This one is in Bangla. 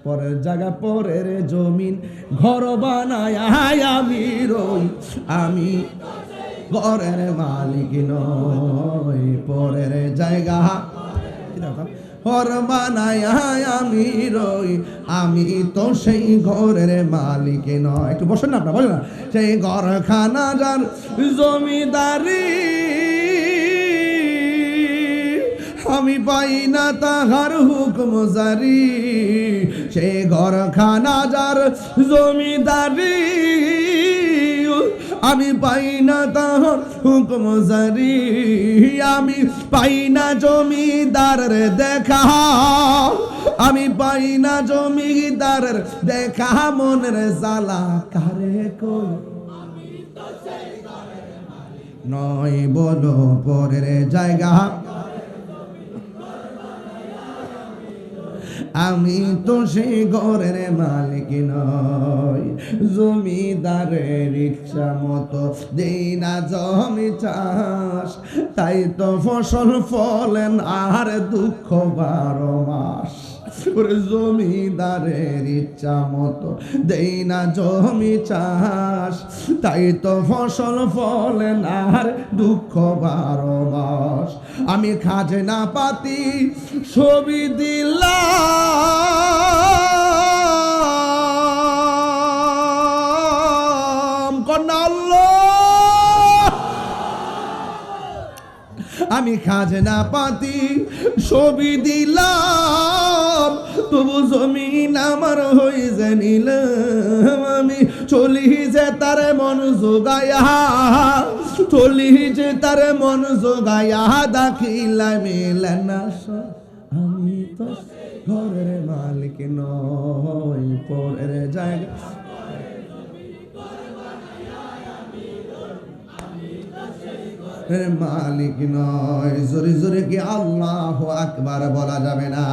পরের জায়গা পরের জমিন ঘর বানায় আমি রই, আমি ঘরের মালিক নই। পরের জায়গা ঘর বানায় আমি রই, আমি তো সেই ঘরের মালিক নয়। একটু বসেন না আপনার, বলেন না। সেই ঘরখানা যার জমিদারি, আমি পাই না তাহার হুকুম জারি। সেই ঘরখানা যার জমিদারি, আমি পাই না তাহার হুকুম জারি। আমি পাই না জমিদারের দেখা, আমি পাই না জমিদারের দেখা। মনের জ্বালা কারে কই নয় বলো পরের জায়গা, আমি তো সেই ঘরের মালিক নই। জমিদারের ইচ্ছা মতো দেই না জমি চাষ, তাই তো ফসল ফলেন আর দুঃখ 12 মাস। জমিদারের ইচ্ছা মতো দেই না জমি চাষ, তাই তো ফসল ফলেন আর দুঃখ 12 মাস। আমি খাজনা পাতি ছবি দিলাম কন্যা আল্লাহ, আমি খাজনা পাতি ছবি দিলাম, তবু জমিন আমার হয়ে জানিলাম। আমি চলি যে তার মন জোগায়া, চলি যে তার মন জোগায়া, দাখিলা মেলে না। আমি তো ঘরের মালিক নই, পরের জায়গা মালিক নয়। জোরে জোরে কি আল্লাহু আকবার বলা যাবে না?